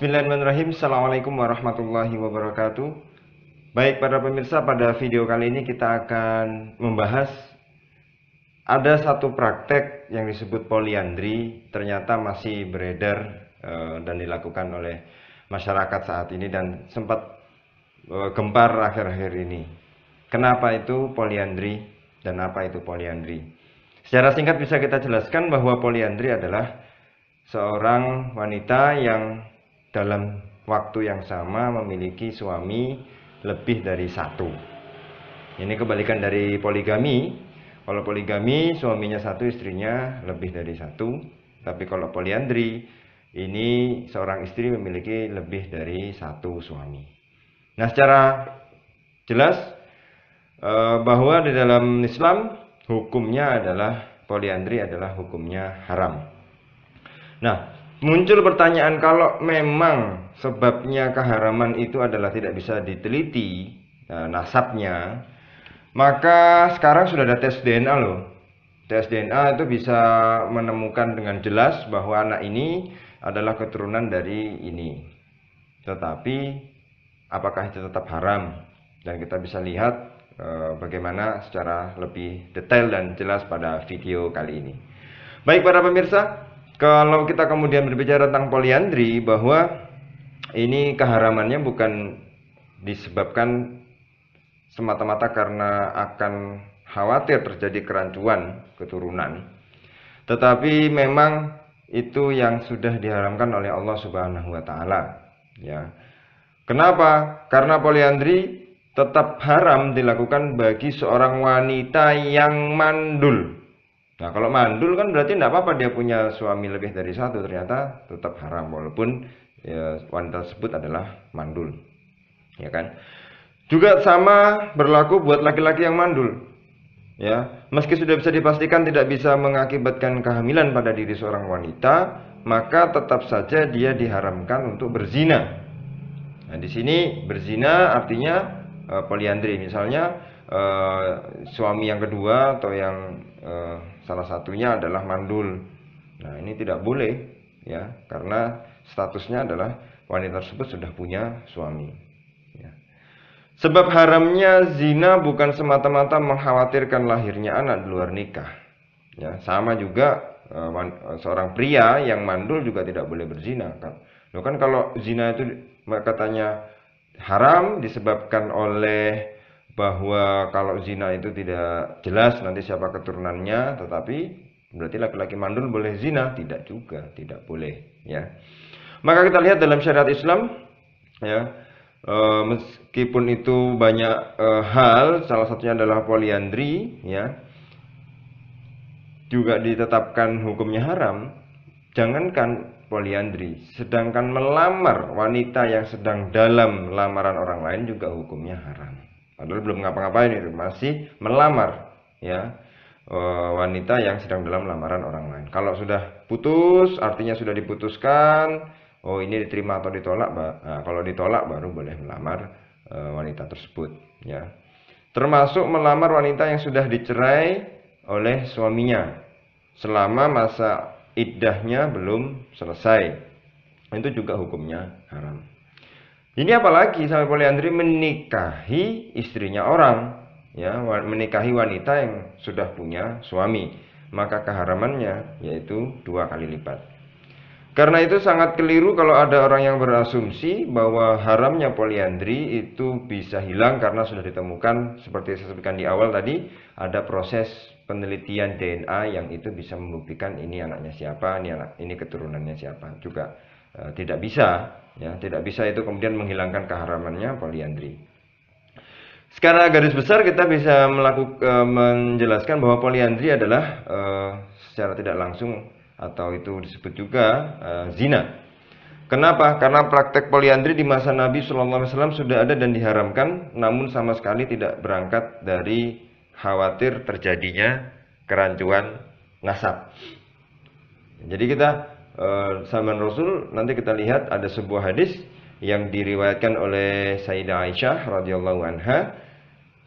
Bismillahirrahmanirrahim. Assalamualaikum warahmatullahi wabarakatuh. Baik para pemirsa, pada video kali ini kita akan membahas ada satu praktek yang disebut poliandri, ternyata masih beredar dan dilakukan oleh masyarakat saat ini dan sempat gempar akhir-akhir ini. Kenapa itu poliandri dan apa itu poliandri? Secara singkat bisa kita jelaskan bahwa poliandri adalah seorang wanita yang dalam waktu yang sama memiliki suami lebih dari satu. Ini kebalikan dari poligami. Kalau poligami suaminya satu, istrinya lebih dari satu. Tapi kalau poliandri, ini seorang istri memiliki lebih dari satu suami. Nah, secara jelas bahwa di dalam Islam hukumnya adalah poliandri adalah hukumnya haram. Nah, muncul pertanyaan, kalau memang sebabnya keharaman itu adalah tidak bisa diteliti nasabnya, maka sekarang sudah ada tes DNA loh. Tes DNA itu bisa menemukan dengan jelas bahwa anak ini adalah keturunan dari ini. Tetapi apakah itu tetap haram? Dan kita bisa lihat bagaimana secara lebih detail dan jelas pada video kali ini. Baik para pemirsa, kalau kita kemudian berbicara tentang poliandri, bahwa ini keharamannya bukan disebabkan semata-mata karena akan khawatir terjadi kerancuan keturunan, tetapi memang itu yang sudah diharamkan oleh Allah Subhanahu wa taala, ya. Kenapa? Karena poliandri tetap haram dilakukan bagi seorang wanita yang mandul. Nah, kalau mandul kan berarti tidak apa-apa dia punya suami lebih dari satu, ternyata tetap haram walaupun ya, wanita tersebut adalah mandul, ya kan? Juga sama berlaku buat laki-laki yang mandul, ya. Meski sudah bisa dipastikan tidak bisa mengakibatkan kehamilan pada diri seorang wanita, maka tetap saja dia diharamkan untuk berzina. Nah, di sini berzina artinya poliandri, misalnya suami yang kedua atau yang salah satunya adalah mandul. Nah, ini tidak boleh, ya, karena statusnya adalah wanita tersebut sudah punya suami, ya. Sebab haramnya zina bukan semata-mata mengkhawatirkan lahirnya anak di luar nikah, ya. Sama juga seorang pria yang mandul juga tidak boleh berzina, kan. Loh, kan kalau zina itu katanya haram disebabkan oleh bahwa kalau zina itu tidak jelas nanti siapa keturunannya, tetapi berarti laki-laki mandul boleh zina? Tidak juga, tidak boleh, ya. Maka kita lihat dalam syariat Islam, ya, meskipun itu banyak hal, salah satunya adalah poliandri, ya, juga ditetapkan hukumnya haram. Jangankan poliandri, sedangkan melamar wanita yang sedang dalam lamaran orang lain juga hukumnya haram. Padahal belum ngapa-ngapain, itu masih melamar, ya, wanita yang sedang dalam lamaran orang lain. Kalau sudah putus, artinya sudah diputuskan, oh ini diterima atau ditolak. Nah, kalau ditolak baru boleh melamar wanita tersebut, ya. Termasuk melamar wanita yang sudah dicerai oleh suaminya selama masa iddahnya belum selesai, itu juga hukumnya haram. Ini apalagi sampai poliandri menikahi istrinya orang, ya, menikahi wanita yang sudah punya suami, maka keharamannya yaitu 2 kali lipat. Karena itu sangat keliru kalau ada orang yang berasumsi bahwa haramnya poliandri itu bisa hilang karena sudah ditemukan, seperti saya sebutkan di awal tadi, ada proses penelitian DNA yang itu bisa membuktikan ini anaknya siapa, ini keturunannya siapa. Juga tidak bisa, ya, tidak bisa itu kemudian menghilangkan keharamannya poliandri. Secara garis besar kita bisa menjelaskan bahwa poliandri adalah secara tidak langsung atau itu disebut juga zina. Kenapa? Karena praktek poliandri di masa Nabi SAW sudah ada dan diharamkan, namun sama sekali tidak berangkat dari khawatir terjadinya kerancuan nasab. Jadi kita zaman Rasul, nanti kita lihat ada sebuah hadis yang diriwayatkan oleh Sayyidah Aisyah radhiyallahu anha.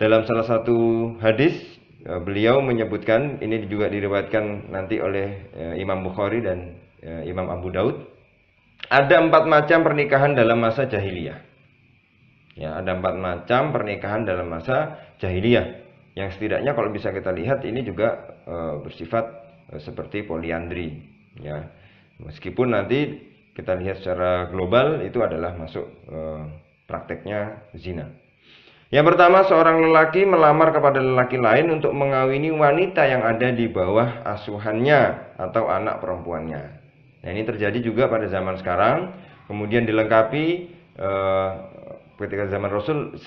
Dalam salah satu hadis beliau menyebutkan, ini juga diriwayatkan nanti oleh Imam Bukhari dan Imam Abu Daud. ada 4 macam pernikahan dalam masa jahiliyah. Ya, ada 4 macam pernikahan dalam masa jahiliyah. Yang setidaknya kalau bisa kita lihat ini juga bersifat seperti poliandri. Ya, meskipun nanti kita lihat secara global itu adalah masuk prakteknya zina. Yang pertama, seorang lelaki melamar kepada lelaki lain untuk mengawini wanita yang ada di bawah asuhannya atau anak perempuannya. Nah, ini terjadi juga pada zaman sekarang. Kemudian dilengkapi ketika zaman Rasul,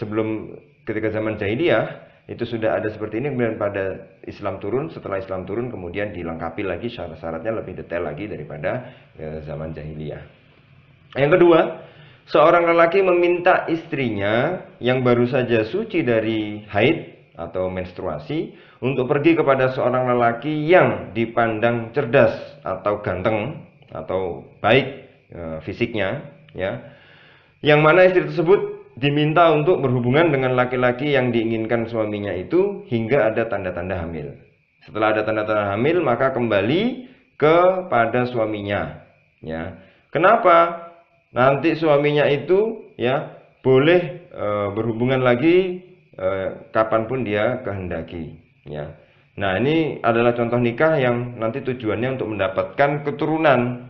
ketika zaman jahiliyah itu sudah ada seperti ini. Kemudian pada Islam turun, setelah Islam turun kemudian dilengkapi lagi syarat-syaratnya lebih detail lagi daripada zaman jahiliyah. Yang kedua, seorang lelaki meminta istrinya yang baru saja suci dari haid atau menstruasi untuk pergi kepada seorang lelaki yang dipandang cerdas atau ganteng atau baik fisiknya, ya. Yang mana istri tersebut diminta untuk berhubungan dengan laki-laki yang diinginkan suaminya itu hingga ada tanda-tanda hamil. Setelah ada tanda-tanda hamil, maka kembali kepada suaminya, ya. Kenapa? Nanti suaminya itu ya boleh berhubungan lagi kapanpun dia kehendaki, ya. Nah, ini adalah contoh nikah yang nanti tujuannya untuk mendapatkan keturunan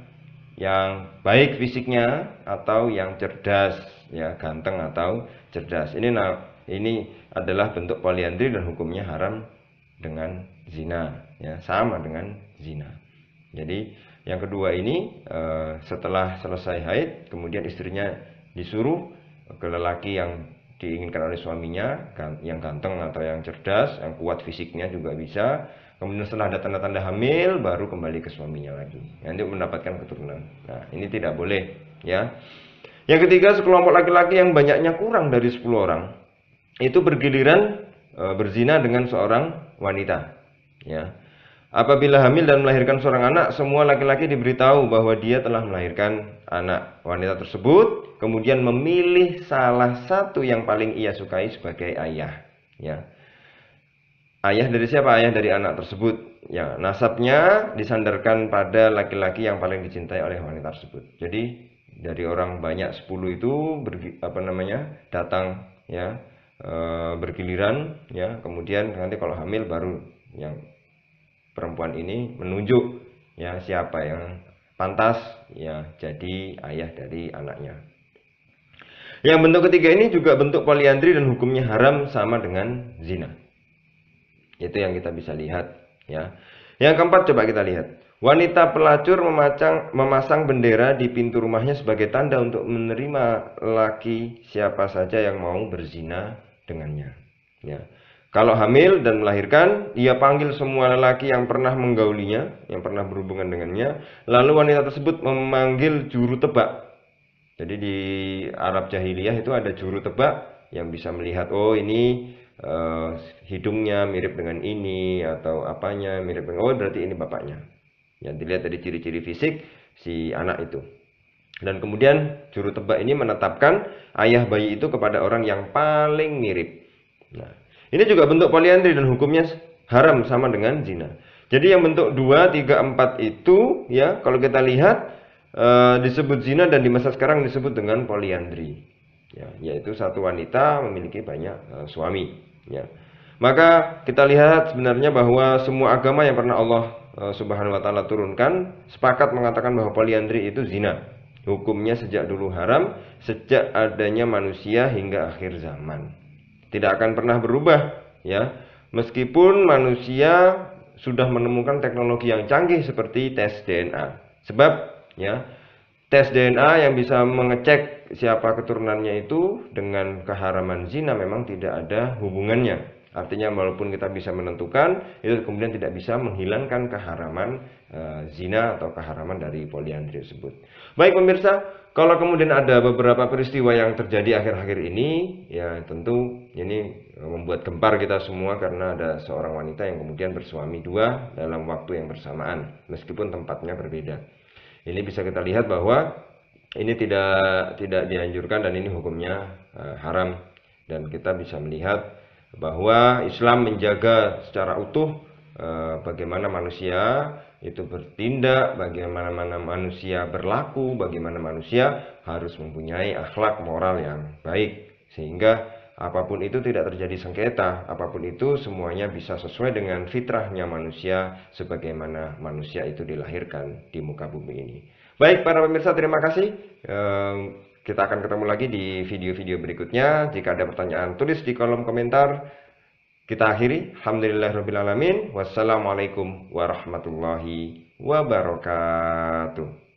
yang baik fisiknya atau yang cerdas, ya, ganteng atau cerdas. Ini adalah bentuk poliandri dan hukumnya haram dengan zina, ya, sama dengan zina. Jadi yang kedua ini setelah selesai haid, kemudian istrinya disuruh ke lelaki yang diinginkan oleh suaminya, yang ganteng atau yang cerdas, yang kuat fisiknya juga bisa. Kemudian setelah ada tanda-tanda hamil, baru kembali ke suaminya lagi, untuk mendapatkan keturunan. Nah, ini tidak boleh, ya. Yang ketiga, sekelompok laki-laki yang banyaknya kurang dari 10 orang itu bergiliran berzina dengan seorang wanita, ya. Apabila hamil dan melahirkan seorang anak, semua laki-laki diberitahu bahwa dia telah melahirkan anak. Wanita tersebut kemudian memilih salah satu yang paling ia sukai sebagai ayah, ya. Ayah dari siapa? Ayah dari anak tersebut. Ya, nasabnya disandarkan pada laki-laki yang paling dicintai oleh wanita tersebut. Jadi dari orang banyak 10 itu datang, ya, bergiliran, ya. Kemudian nanti kalau hamil baru yang perempuan ini menunjuk, ya, siapa yang pantas, ya, jadi ayah dari anaknya. Yang bentuk ketiga ini juga bentuk poliandri dan hukumnya haram sama dengan zina. Itu yang kita bisa lihat, ya. Yang keempat, coba kita lihat. Wanita pelacur memasang bendera di pintu rumahnya sebagai tanda untuk menerima laki siapa saja yang mau berzina dengannya, ya. Kalau hamil dan melahirkan, ia panggil semua lelaki yang pernah menggaulinya, yang pernah berhubungan dengannya. Lalu wanita tersebut memanggil juru tebak. Jadi di Arab jahiliyah itu ada juru tebak yang bisa melihat, oh ini hidungnya mirip dengan ini, atau apanya mirip dengan, oh berarti ini bapaknya. Yang dilihat dari ciri-ciri fisik si anak itu. Dan kemudian juru tebak ini menetapkan ayah bayi itu kepada orang yang paling mirip. Nah, ini juga bentuk poliandri dan hukumnya haram sama dengan zina. Jadi yang bentuk 2, 3, 4 itu, ya, kalau kita lihat disebut zina dan di masa sekarang disebut dengan poliandri. Ya, yaitu satu wanita memiliki banyak suami, ya. Maka kita lihat sebenarnya bahwa semua agama yang pernah Allah Subhanahu wa taala turunkan sepakat mengatakan bahwa poliandri itu zina. Hukumnya sejak dulu haram, sejak adanya manusia hingga akhir zaman. Tidak akan pernah berubah, ya. Meskipun manusia sudah menemukan teknologi yang canggih seperti tes DNA. Sebab, ya, tes DNA yang bisa mengecek siapa keturunannya itu dengan keharaman zina memang tidak ada hubungannya. Artinya walaupun kita bisa menentukan, itu kemudian tidak bisa menghilangkan keharaman zina atau keharaman dari poliandri tersebut. Baik pemirsa, kalau kemudian ada beberapa peristiwa yang terjadi akhir-akhir ini, ya tentu ini membuat gempar kita semua karena ada seorang wanita yang kemudian bersuami 2 dalam waktu yang bersamaan, meskipun tempatnya berbeda. Ini bisa kita lihat bahwa ini tidak dianjurkan dan ini hukumnya haram. Dan kita bisa melihat bahwa Islam menjaga secara utuh bagaimana manusia itu bertindak, bagaimana manusia berlaku, bagaimana manusia harus mempunyai akhlak moral yang baik, sehingga apapun itu tidak terjadi sengketa, apapun itu semuanya bisa sesuai dengan fitrahnya manusia sebagaimana manusia itu dilahirkan di muka bumi ini. Baik para pemirsa, terima kasih. Kita akan ketemu lagi di video-video berikutnya. Jika ada pertanyaan, tulis di kolom komentar. Kita akhiri. Alhamdulillahirrahmanirrahim. Wassalamualaikum warahmatullahi wabarakatuh.